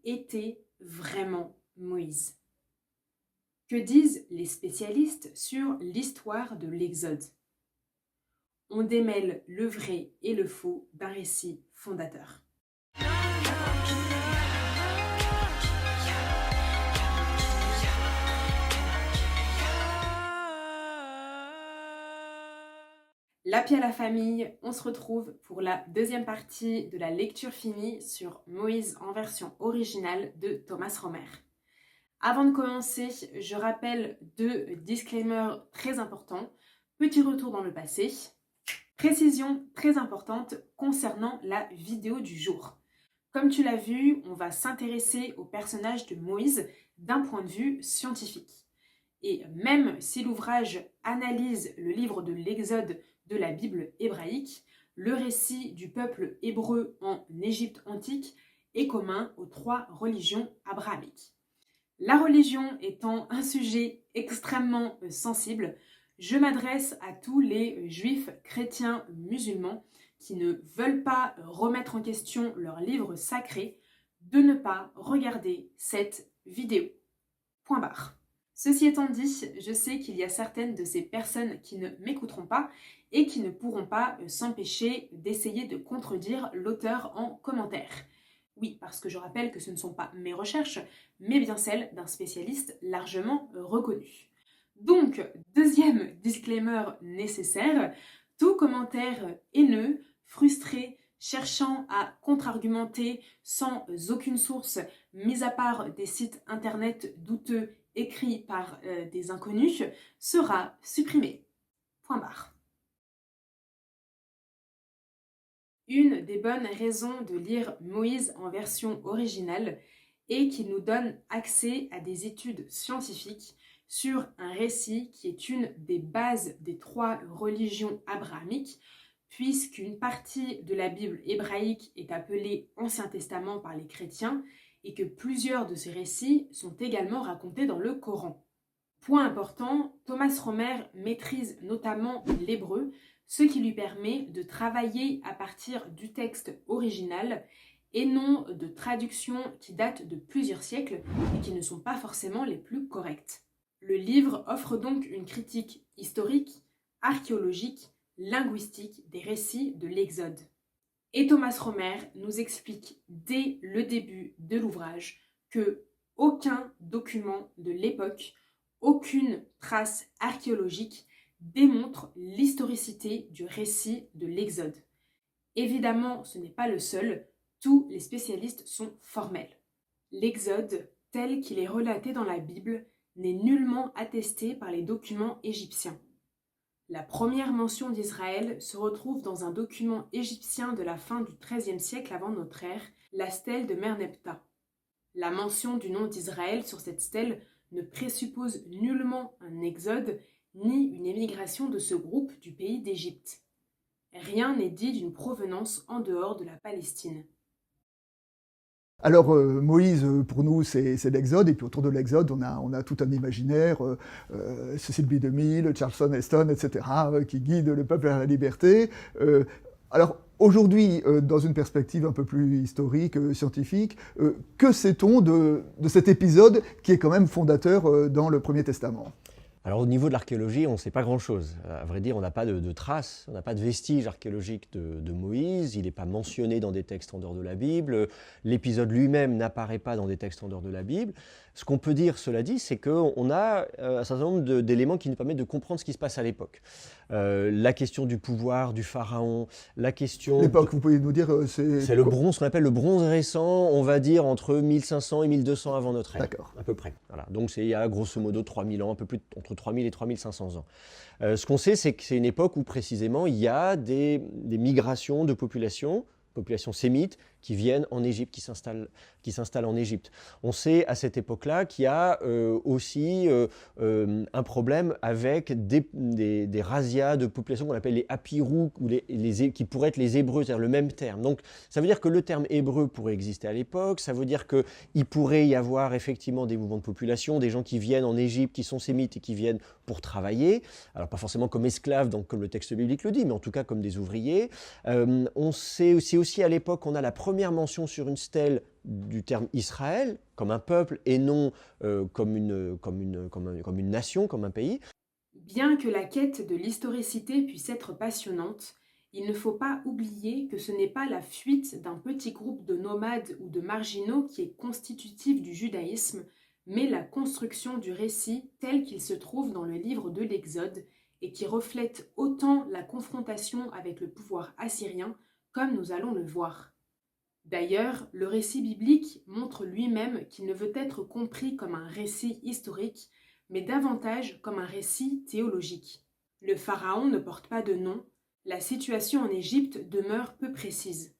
était vraiment Moïse? Que disent les spécialistes sur l'histoire de l'Exode? On démêle le vrai et le faux d'un récit fondateur. L'Happy à la famille, on se retrouve pour la deuxième partie de la lecture finie sur Moïse en version originale de Thomas Romer. Avant de commencer, je rappelle deux disclaimers très importants. Petit retour dans le passé. Précision très importante concernant la vidéo du jour. Comme tu l'as vu, on va s'intéresser au personnage de Moïse d'un point de vue scientifique. Et même si l'ouvrage analyse le livre de l'Exode de la Bible hébraïque, le récit du peuple hébreu en Égypte antique est commun aux trois religions abrahamiques. La religion étant un sujet extrêmement sensible, je m'adresse à tous les juifs, chrétiens, musulmans qui ne veulent pas remettre en question leur livre sacré de ne pas regarder cette vidéo. Point barre. Ceci étant dit, je sais qu'il y a certaines de ces personnes qui ne m'écouteront pas et qui ne pourront pas s'empêcher d'essayer de contredire l'auteur en commentaire. Oui, parce que je rappelle que ce ne sont pas mes recherches, mais bien celles d'un spécialiste largement reconnu. Donc, deuxième disclaimer nécessaire, tout commentaire haineux, frustré, cherchant à contre-argumenter sans aucune source, mis à part des sites internet douteux écrits par des inconnus, sera supprimé. Point barre. Une des bonnes raisons de lire Moïse en version originale est qu'il nous donne accès à des études scientifiques sur un récit qui est une des bases des trois religions abrahamiques, puisqu'une partie de la Bible hébraïque est appelée Ancien Testament par les chrétiens et que plusieurs de ces récits sont également racontés dans le Coran. Point important, Thomas Romer maîtrise notamment l'hébreu, ce qui lui permet de travailler à partir du texte original et non de traductions qui datent de plusieurs siècles et qui ne sont pas forcément les plus correctes. Le livre offre donc une critique historique, archéologique, linguistique des récits de l'Exode. Et Thomas Romer nous explique dès le début de l'ouvrage que aucun document de l'époque, aucune trace archéologique démontre l'historicité du récit de l'Exode. Évidemment, ce n'est pas le seul, tous les spécialistes sont formels. L'Exode, tel qu'il est relaté dans la Bible, n'est nullement attesté par les documents égyptiens. La première mention d'Israël se retrouve dans un document égyptien de la fin du XIIIe siècle avant notre ère, la stèle de Merneptah. La mention du nom d'Israël sur cette stèle ne présuppose nullement un exode ni une émigration de ce groupe du pays d'Égypte. Rien n'est dit d'une provenance en dehors de la Palestine. Alors Moïse, pour nous, c'est l'Exode, et puis autour de l'Exode, on a tout un imaginaire, Cecil B. DeMille, Charlton Heston, etc., qui guident le peuple vers la liberté. Alors aujourd'hui, dans une perspective un peu plus historique, scientifique, que sait-on de cet épisode qui est quand même fondateur dans le Premier Testament ? Alors au niveau de l'archéologie, on ne sait pas grand-chose. À vrai dire, on n'a pas de traces, on n'a pas de vestiges archéologiques de Moïse, il n'est pas mentionné dans des textes en dehors de la Bible, l'épisode lui-même n'apparaît pas dans des textes en dehors de la Bible. Ce qu'on peut dire, cela dit, c'est qu'on a un certain nombre d'éléments qui nous permettent de comprendre ce qui se passe à l'époque. La question du pouvoir du pharaon, la question... L'époque, vous pouvez nous dire... C'est le bronze, ce qu'on appelle le bronze récent, on va dire entre 1500 et 1200 avant notre ère. D'accord. À peu près. Voilà. Donc c'est il y a grosso modo 3000 ans, un peu plus entre 3000 et 3500 ans. Ce qu'on sait, c'est que c'est une époque où précisément il y a des migrations de populations sémites qui viennent en Égypte, qui s'installent en Égypte. On sait à cette époque-là qu'il y a aussi un problème avec des razzias de populations qu'on appelle les Apirou, ou qui pourraient être les Hébreux, c'est-à-dire le même terme. Donc ça veut dire que le terme hébreu pourrait exister à l'époque, ça veut dire qu'il pourrait y avoir effectivement des mouvements de population, des gens qui viennent en Égypte, qui sont sémites et qui viennent pour travailler, alors pas forcément comme esclaves, donc comme le texte biblique le dit, mais en tout cas comme des ouvriers. On sait aussi à l'époque qu'on a la première première mention sur une stèle du terme Israël, comme un peuple et non comme une nation, comme un pays. Bien que la quête de l'historicité puisse être passionnante, il ne faut pas oublier que ce n'est pas la fuite d'un petit groupe de nomades ou de marginaux qui est constitutive du judaïsme, mais la construction du récit tel qu'il se trouve dans le livre de l'Exode et qui reflète autant la confrontation avec le pouvoir assyrien comme nous allons le voir. D'ailleurs, le récit biblique montre lui-même qu'il ne veut être compris comme un récit historique, mais davantage comme un récit théologique. Le pharaon ne porte pas de nom, la situation en Égypte demeure peu précise.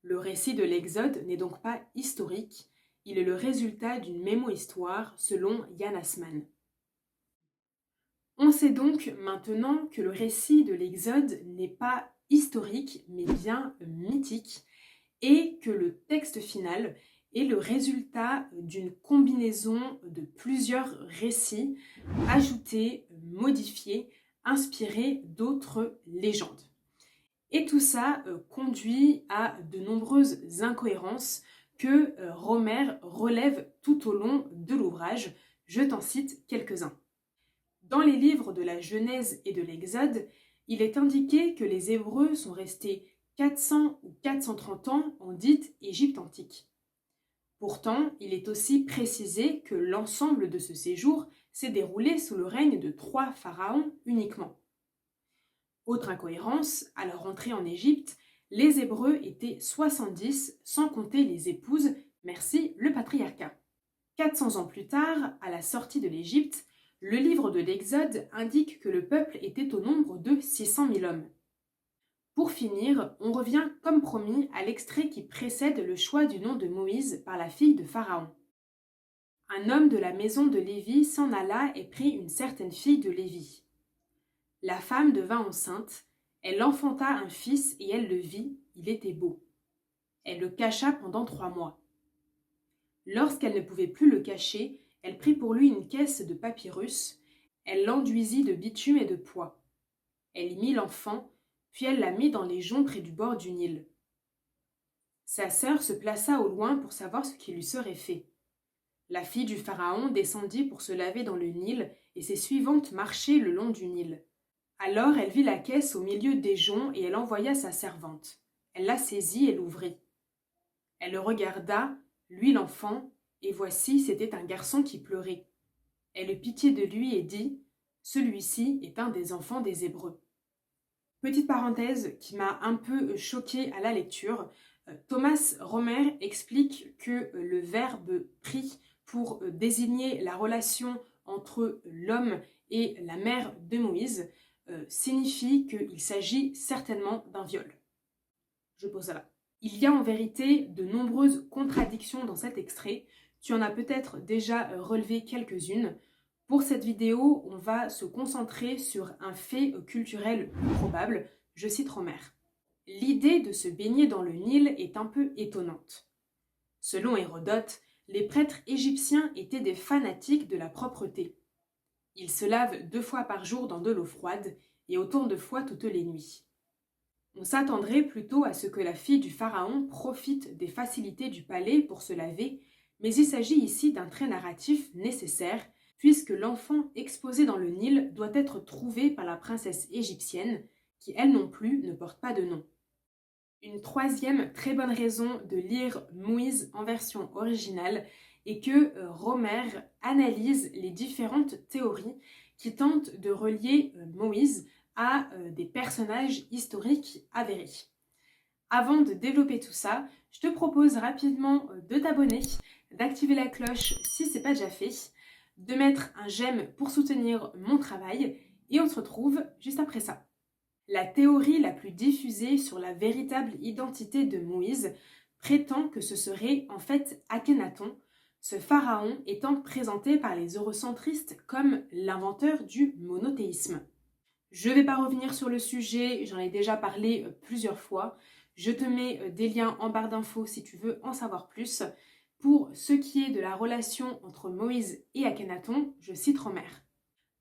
Le récit de l'Exode n'est donc pas historique, il est le résultat d'une mémo-histoire selon Yann Assmann. On sait donc maintenant que le récit de l'Exode n'est pas historique, mais bien mythique, et que le texte final est le résultat d'une combinaison de plusieurs récits ajoutés, modifiés, inspirés d'autres légendes. Et tout ça conduit à de nombreuses incohérences que Romer relève tout au long de l'ouvrage. Je t'en cite quelques-uns. Dans les livres de la Genèse et de l'Exode, il est indiqué que les Hébreux sont restés 400 ou 430 ans en dite Égypte antique. Pourtant, il est aussi précisé que l'ensemble de ce séjour s'est déroulé sous le règne de 3 pharaons uniquement. Autre incohérence, à leur entrée en Égypte, les Hébreux étaient 70 sans compter les épouses, merci le patriarcat. 400 ans plus tard, à la sortie de l'Égypte, le livre de l'Exode indique que le peuple était au nombre de 600 000 hommes. Pour finir, on revient comme promis à l'extrait qui précède le choix du nom de Moïse par la fille de Pharaon. Un homme de la maison de Lévi s'en alla et prit une certaine fille de Lévi. La femme devint enceinte, elle enfanta un fils et elle le vit, il était beau. Elle le cacha pendant 3 mois. Lorsqu'elle ne pouvait plus le cacher, elle prit pour lui une caisse de papyrus, elle l'enduisit de bitume et de poix. Elle y mit l'enfant, puis elle la mit dans les joncs près du bord du Nil. Sa sœur se plaça au loin pour savoir ce qui lui serait fait. La fille du pharaon descendit pour se laver dans le Nil et ses suivantes marchaient le long du Nil. Alors elle vit la caisse au milieu des joncs et elle envoya sa servante. Elle la saisit et l'ouvrit. Elle le regarda, lui l'enfant, et voici c'était un garçon qui pleurait. Elle eut pitié de lui et dit « Celui-ci est un des enfants des Hébreux ». Petite parenthèse qui m'a un peu choquée à la lecture, Thomas Romer explique que le verbe pris pour désigner la relation entre l'homme et la mère de Moïse signifie qu'il s'agit certainement d'un viol. Je pose ça là. Il y a en vérité de nombreuses contradictions dans cet extrait. Tu en as peut-être déjà relevé quelques-unes. Pour cette vidéo, on va se concentrer sur un fait culturel probable. Je cite Romer. L'idée de se baigner dans le Nil est un peu étonnante. Selon Hérodote, les prêtres égyptiens étaient des fanatiques de la propreté. Ils se lavent 2 fois par jour dans de l'eau froide et autant de fois toutes les nuits. On s'attendrait plutôt à ce que la fille du pharaon profite des facilités du palais pour se laver, mais il s'agit ici d'un trait narratif nécessaire, puisque l'enfant exposé dans le Nil doit être trouvé par la princesse égyptienne, qui elle non plus ne porte pas de nom. Une troisième très bonne raison de lire Moïse en version originale est que Romer analyse les différentes théories qui tentent de relier Moïse à des personnages historiques avérés. Avant de développer tout ça, je te propose rapidement de t'abonner, d'activer la cloche si ce n'est pas déjà fait, de mettre un j'aime pour soutenir mon travail et on se retrouve juste après ça. La théorie la plus diffusée sur la véritable identité de Moïse prétend que ce serait en fait Akhenaton, ce pharaon étant présenté par les eurocentristes comme l'inventeur du monothéisme. Je ne vais pas revenir sur le sujet, j'en ai déjà parlé plusieurs fois. Je te mets des liens en barre d'infos si tu veux en savoir plus. Pour ce qui est de la relation entre Moïse et Akhenaton, je cite Romer.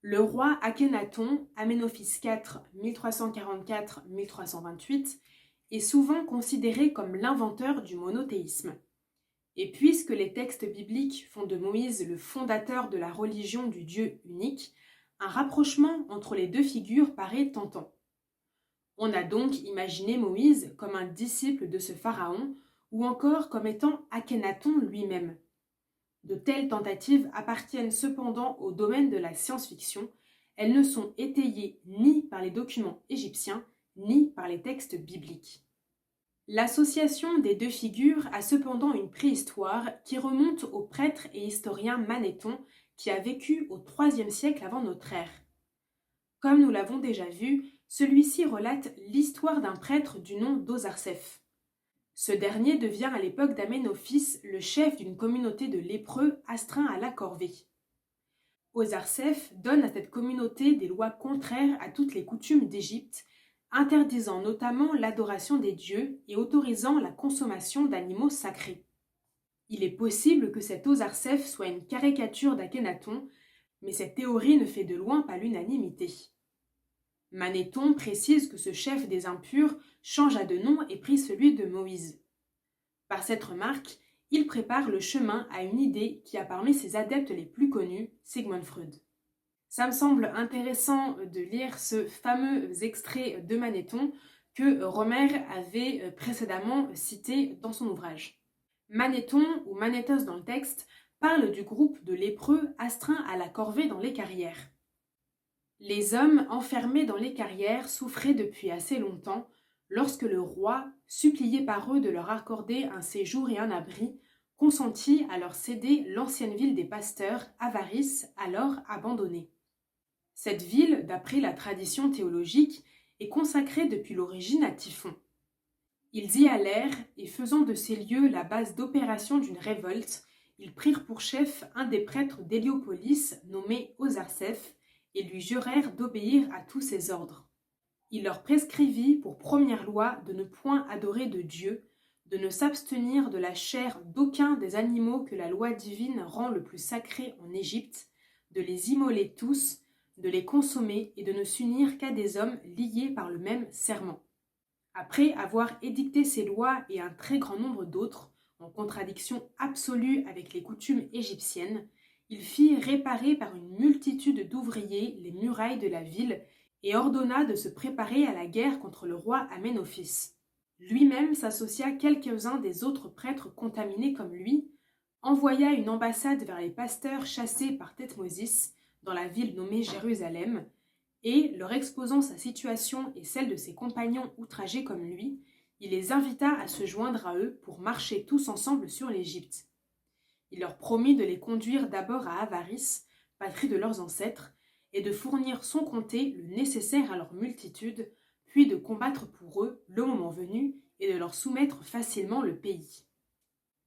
Le roi Akhenaton, Amenophis IV, 1344-1328, est souvent considéré comme l'inventeur du monothéisme. Et puisque les textes bibliques font de Moïse le fondateur de la religion du Dieu unique, un rapprochement entre les deux figures paraît tentant. On a donc imaginé Moïse comme un disciple de ce pharaon ou encore comme étant Akhenaton lui-même. De telles tentatives appartiennent cependant au domaine de la science-fiction. Elles ne sont étayées ni par les documents égyptiens ni par les textes bibliques. L'association des deux figures a cependant une préhistoire qui remonte au prêtre et historien Manéthon qui a vécu au IIIe siècle avant notre ère. Comme nous l'avons déjà vu, celui-ci relate l'histoire d'un prêtre du nom d'Osarseph. Ce dernier devient à l'époque d'Aménophis le chef d'une communauté de lépreux astreints à la corvée. Osarseph donne à cette communauté des lois contraires à toutes les coutumes d'Égypte, interdisant notamment l'adoration des dieux et autorisant la consommation d'animaux sacrés. Il est possible que cet Osarseph soit une caricature d'Akhenaton, mais cette théorie ne fait de loin pas l'unanimité. Manéthon précise que ce chef des impurs changea de nom et prit celui de Moïse. Par cette remarque, il prépare le chemin à une idée qui a parmi ses adeptes les plus connus, Sigmund Freud. Ça me semble intéressant de lire ce fameux extrait de Manéthon que Romer avait précédemment cité dans son ouvrage. Manéthon, ou Manéthos dans le texte, parle du groupe de lépreux astreints à la corvée dans les carrières. Les hommes enfermés dans les carrières souffraient depuis assez longtemps lorsque le roi, supplié par eux de leur accorder un séjour et un abri, consentit à leur céder l'ancienne ville des pasteurs, Avaris, alors abandonnée. Cette ville, d'après la tradition théologique, est consacrée depuis l'origine à Typhon. Ils y allèrent et faisant de ces lieux la base d'opération d'une révolte, ils prirent pour chef un des prêtres d'Héliopolis nommé Osarseph et lui jurèrent d'obéir à tous ses ordres. Il leur prescrivit pour première loi de ne point adorer de Dieu, de ne s'abstenir de la chair d'aucun des animaux que la loi divine rend le plus sacré en Égypte, de les immoler tous, de les consommer et de ne s'unir qu'à des hommes liés par le même serment. Après avoir édicté ces lois et un très grand nombre d'autres, en contradiction absolue avec les coutumes égyptiennes, il fit réparer par une multitude d'ouvriers les murailles de la ville et ordonna de se préparer à la guerre contre le roi Aménophis. Lui-même s'associa quelques-uns des autres prêtres contaminés comme lui, envoya une ambassade vers les pasteurs chassés par Thutmose dans la ville nommée Jérusalem, et, leur exposant sa situation et celle de ses compagnons outragés comme lui, il les invita à se joindre à eux pour marcher tous ensemble sur l'Égypte. Il leur promit de les conduire d'abord à Avaris, patrie de leurs ancêtres, et de fournir sans compter le nécessaire à leur multitude, puis de combattre pour eux, le moment venu, et de leur soumettre facilement le pays.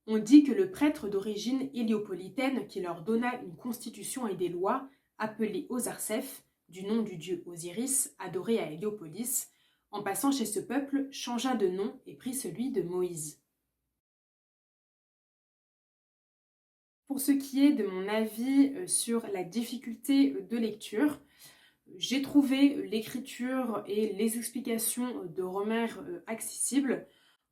On dit que le prêtre d'origine héliopolitaine qui leur donna une constitution et des lois, appelé Osarseph, du nom du dieu Osiris, adoré à Héliopolis, en passant chez ce peuple, changea de nom et prit celui de Moïse. Pour ce qui est de mon avis sur la difficulté de lecture, j'ai trouvé l'écriture et les explications de Romer accessibles.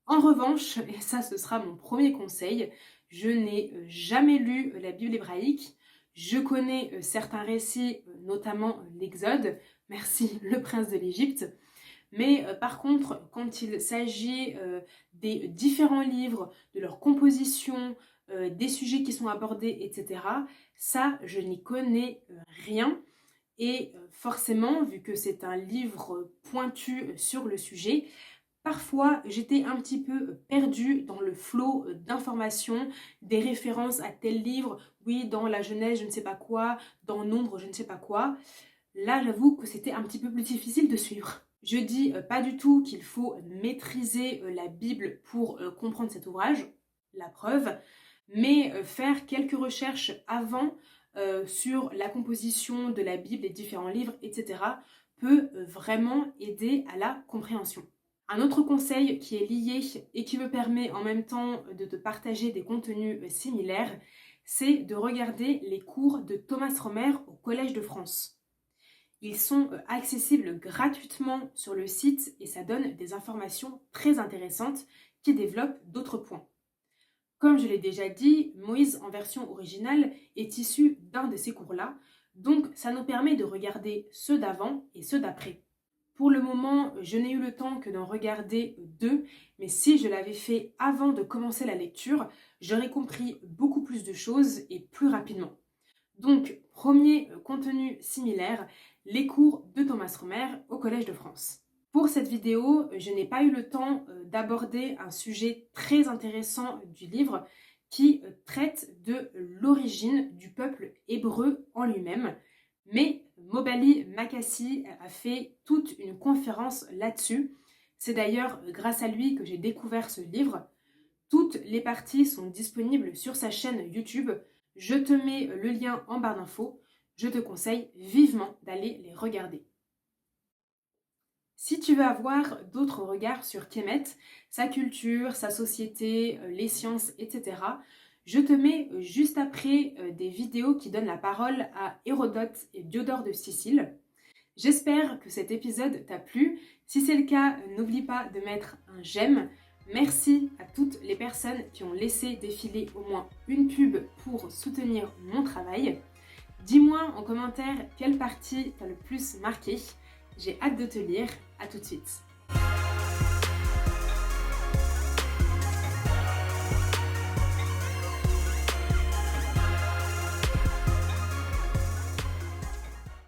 En revanche, et ça ce sera mon premier conseil, je n'ai jamais lu la Bible hébraïque. Je connais certains récits, notamment l'Exode, merci le prince de l'Égypte, mais par contre, quand il s'agit des différents livres, de leur composition, des sujets qui sont abordés, etc., ça, je n'y connais rien. Et forcément, vu que c'est un livre pointu sur le sujet, parfois j'étais un petit peu perdue dans le flot d'informations, des références à tel livre, oui, dans la Genèse, je ne sais pas quoi, dans Nombre, je ne sais pas quoi. Là, j'avoue que c'était un petit peu plus difficile de suivre. Je dis pas du tout qu'il faut maîtriser la Bible pour comprendre cet ouvrage, la preuve, mais faire quelques recherches avant sur la composition de la Bible, les différents livres, etc. peut vraiment aider à la compréhension. Un autre conseil qui est lié et qui me permet en même temps de te partager des contenus similaires, c'est de regarder les cours de Thomas Romer au Collège de France. Ils sont accessibles gratuitement sur le site et ça donne des informations très intéressantes qui développent d'autres points. Comme je l'ai déjà dit, Moïse en version originale est issu d'un de ces cours-là, donc ça nous permet de regarder ceux d'avant et ceux d'après. Pour le moment, je n'ai eu le temps que d'en regarder 2, mais si je l'avais fait avant de commencer la lecture, j'aurais compris beaucoup plus de choses et plus rapidement. Donc, premier contenu similaire, les cours de Thomas Romer au Collège de France. Pour cette vidéo, je n'ai pas eu le temps d'aborder un sujet très intéressant du livre qui traite de l'origine du peuple hébreu en lui-même. Mais Mobali Makassi a fait toute une conférence là-dessus. C'est d'ailleurs grâce à lui que j'ai découvert ce livre. Toutes les parties sont disponibles sur sa chaîne YouTube. Je te mets le lien en barre d'infos. Je te conseille vivement d'aller les regarder. Si tu veux avoir d'autres regards sur Kemet, sa culture, sa société, les sciences, etc., je te mets juste après des vidéos qui donnent la parole à Hérodote et Diodore de Sicile. J'espère que cet épisode t'a plu. Si c'est le cas, n'oublie pas de mettre un j'aime. Merci à toutes les personnes qui ont laissé défiler au moins une pub pour soutenir mon travail. Dis-moi en commentaire quelle partie t'a le plus marqué. J'ai hâte de te lire. À tout de suite.